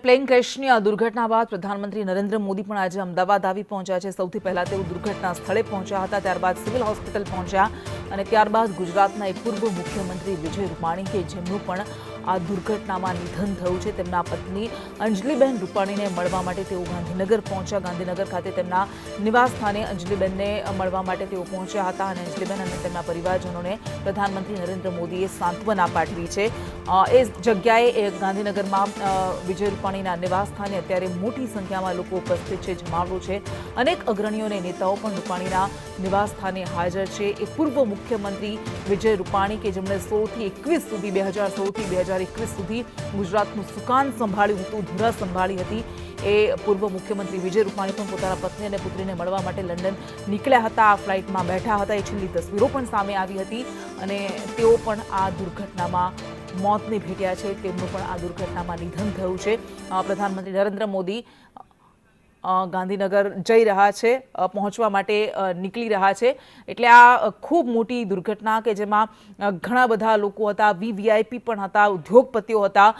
Plane ક્રેશની આ દુર્ઘટના બાદ પ્રધાનમંત્રી નરેન્દ્ર મોદી પણ આજે અમદાવાદ આવી પહોંચ્યા છે। સૌથી પહેલા તેઓ દુર્ઘટના સ્થળે પહોંચ્યા હતા, ત્યારબાદ સિવિલ હોસ્પિટલ પહોંચ્યા અને ત્યારબાદ ગુજરાતના એક પૂર્વ મુખ્યમંત્રી વિજય રૂપાણી કે જેમનું પણ આ દુર્ઘટનામાં નિધન થયું છે, તેમના પત્ની અંજલિબેન રૂપાણીને મળવા માટે તેઓ ગાંધીનગર પહોંચ્યા। ગાંધીનગર ખાતે તેમના નિવાસ સ્થાને અંજલિબેનને મળવા માટે તેઓ પહોંચ્યા હતા અને અંજલિબેન અને તેમના પરિવારજનોને પ્રધાનમંત્રી નરેન્દ્ર મોદીએ સાંત્વના પાઠવી છે। એ જગ્યાએ ગાંધીનગરમાં વિજય રૂપાણીના નિવાસ સ્થાને અત્યારે મોટી સંખ્યામાં લોકો ઉપસ્થિત છે, જમાવડો છે। અનેક અગ્રણીઓ અને નેતાઓ પણ રૂપાણીના નિવાસ સ્થાને હાજર છે। એ પૂર્વ મુખ્યમંત્રી વિજય રૂપાણી કે જેમણે 2016 સુધી 2021 સુધી ગુજરાતનું સુકાન સંભાળ્યું હતું, ધુરા સંભાળી હતી, એ પૂર્વ મુખ્યમંત્રી વિજય રૂપાણી પણ પોતાના પત્ની અને પુત્રીને મળવા માટે લંડન નીકળ્યા હતા, આ ફ્લાઇટમાં બેઠા હતા। એ છેલ્લી તસવીરો પણ સામે આવી હતી અને તેઓ પણ આ દુર્ઘટનામાં મોતને ભેટ્યા છે, તેમનું પણ આ દુર્ઘટનામાં નિધન થયું છે। પ્રધાનમંત્રી નરેન્દ્ર મોદી ગાંધીનગર જઈ રહ્યા છે, પહોંચવા માટે નીકળી રહ્યા છે, એટલે આ ખૂબ મોટી દુર્ઘટના કે જેમાં ઘણા બધા લોકો હતા, વીવીઆઈપી પણ હતા, ઉદ્યોગપતિઓ હતા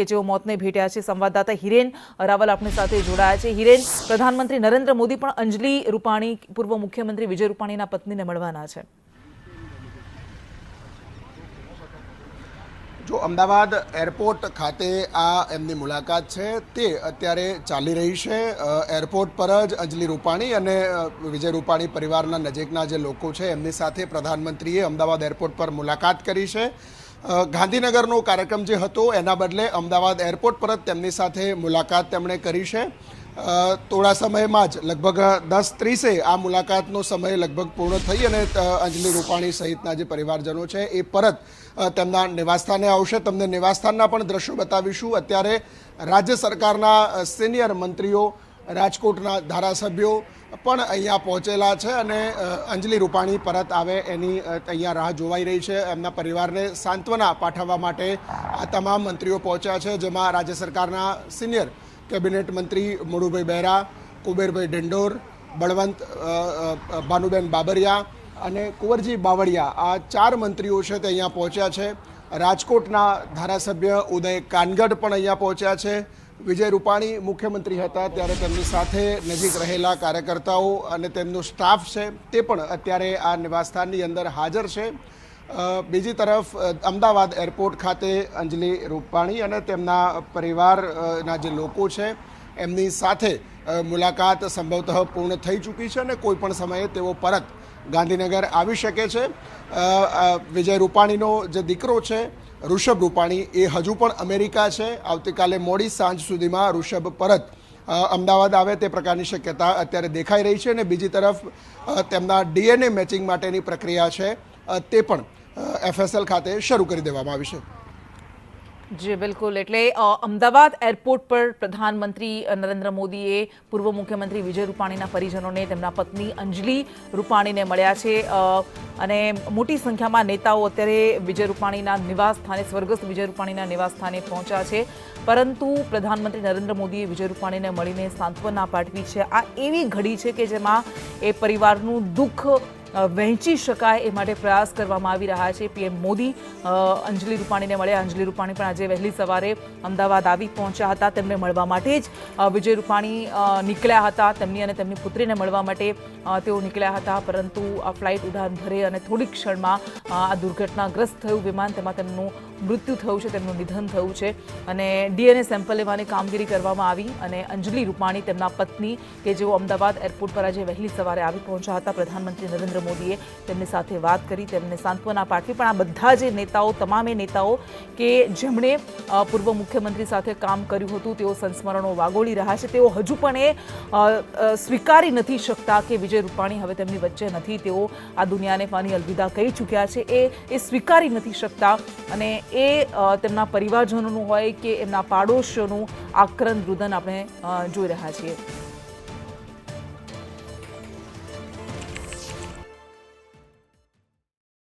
કે જેઓ મોતને ભેટ્યા છે। સંવાદદાતા હિરેન રાવલ આપણી સાથે જોડાયા છે। હિરેન, પ્રધાનમંત્રી નરેન્દ્ર મોદી પણ અંજલિ રૂપાણી, પૂર્વ મુખ્યમંત્રી વિજય રૂપાણીના પત્નીને મળવાના છે। જો અમદાવાદ એરપોર્ટ ખાતે આ એમની મુલાકાત છે તે અત્યારે ચાલી રહી છે। એરપોર્ટ પર જ અંજલિ રૂપાણી અને વિજય રૂપાણી પરિવારના નજીકના જે લોકો છે એમની સાથે પ્રધાનમંત્રીએ અમદાવાદ એરપોર્ટ પર મુલાકાત કરી છે। ગાંધીનગરનો કાર્યક્રમ જે હતો એના બદલે અમદાવાદ એરપોર્ટ પર જ તેમની સાથે મુલાકાત તેમણે કરી છે। થોડા સમયમાં જ લગભગ 10:30 આ મુલાકાતનો સમય લગભગ પૂર્ણ થઈ અને અંજલિ રૂપાણી સહિતના જે પરિવારજનો છે એ પરત તેમના નિવાસસ્થાને આવશે। તમને નિવાસસ્થાનના પણ દ્રશ્યો બતાવીશું। અત્યારે રાજ્ય સરકારના સિનિયર મંત્રીઓ, રાજકોટના ધારાસભ્યો પણ અહીંયા પહોંચેલા છે અને અંજલિ રૂપાણી પરત આવે એની અહીંયા રાહ જોવાઈ રહી છે। એમના પરિવારને સાંત્વના પાઠવવા માટે આ તમામ મંત્રીઓ પહોંચ્યા છે, જેમાં રાજ્ય સરકારના સિનિયર કેબિનેટ મંત્રી મુળુભાઈ બહેરા, કુબેરભાઈ ડિંડોર, બળવંત ભાનુબેન બાબરિયા અને કુંવરજી બાવળિયા, આ 4 મંત્રીઓ છે તે અહીંયા પહોંચ્યા છે। રાજકોટના ધારાસભ્ય ઉદય કાનગડ પણ અહીંયા પહોંચ્યા છે। વિજય રૂપાણી મુખ્યમંત્રી હતા ત્યારે તેમની સાથે નજીક રહેલા કાર્યકર્તાઓ અને તેમનો સ્ટાફ છે તે પણ અત્યારે આ નિવાસસ્થાનની અંદર હાજર છે। બીજી તરફ અમદાવાદ એરપોર્ટ ખાતે અંજલિ રૂપાણી અને તેમના પરિવારના જે લોકો છે એમની સાથે મુલાકાત સંભવતઃ પૂર્ણ થઈ ચૂકી છે અને કોઈ પણ સમયે તેઓ પરત ગાંધીનગર આવી શકે છે। વિજય રૂપાણીનો જે દીકરો છે ઋષભ રૂપાણી એ હજુ પણ અમેરિકા છે। આવતીકાલે મોડી સાંજ સુધીમાં ઋષભ પરત અમદાવાદ આવે તે પ્રકારની શક્યતા અત્યારે દેખાઈ રહી છે અને બીજી તરફ તેમના ડીએનએ મેચિંગ માટેની પ્રક્રિયા છે તે પણ એફએસએલ ખાતે શરૂ કરી દેવામાં આવી છે। જી બિલકુલ, એટલે અમદાવાદ એરપોર્ટ પર પ્રધાનમંત્રી નરેન્દ્ર મોદીએ પૂર્વ મુખ્યમંત્રી વિજય રૂપાણીના પરિજનોને તેમના પત્ની અંજલિ રૂપાણીને મળ્યા છે અને મોટી સંખ્યામાં નેતાઓ અત્યારે વિજય રૂપાણીના નિવાસ સ્થાને, સ્વર્ગસ્થ વિજય રૂપાણીના નિવાસ સ્થાને પહોંચ્યા છે, પરંતુ પ્રધાનમંત્રી નરેન્દ્ર મોદીએ વિજય રૂપાણીને મળીને સાંત્વના પાઠવી છે। આ એવી ઘડી છે કે જેમાં એ પરિવારનું દુઃખ વહેંચી શકાય એ માટે પ્રયાસ કરવામાં આવી રહ્યા છે। પીએમ મોદી અંજલિ રૂપાણીને મળ્યા। અંજલિ રૂપાણી પણ આજે વહેલી સવારે અમદાવાદ આવી પહોંચ્યા હતા, તેમને મળવા માટે જ વિજય રૂપાણી નીકળ્યા હતા, તેમની અને તેમની પુત્રીને મળવા માટે તેઓ નીકળ્યા હતા, પરંતુ આ ફ્લાઇટ ઉડાન ભરે અને થોડીક ક્ષણમાં આ દુર્ઘટનાગ્રસ્ત થયું વિમાન, તેમાં તેમનું મૃત્યુ થયું છે, તેમનું નિધન થયું છે અને ડીએનએ સેમ્પલ લેવાની કામગીરી કરવામાં આવી અને અંજલિ રૂપાણી, તેમના પત્ની કે જેઓ અમદાવાદ એરપોર્ટ પર આજે વહેલી સવારે આવી પહોંચ્યા હતા, પ્રધાનમંત્રી નરેન્દ્ર મોદીએ તેમની સાથે વાત કરી, તેમને સાંત્વના પાઠવી। પણ આ બધા જે નેતાઓ, તમામે નેતાઓ કે જેમણે પૂર્વ મુખ્યમંત્રી સાથે કામ કર્યું હતું, તેઓ સંસ્મરણો વાગોળી રહ્યા છે। તેઓ હજુ પણ એ સ્વીકારી નથી શકતા કે વિજય રૂપાણી હવે તેમની વચ્ચે નથી, તેઓ આ દુનિયાને ફાની અલવિદા કહી ચૂક્યા છે, એ સ્વીકારી નથી શકતા અને એ તેમના પરિવારજનોનું હોય કે એમના પાડોશીઓનું આક્રંદ રુદન આપણે જોઈ રહ્યા છીએ।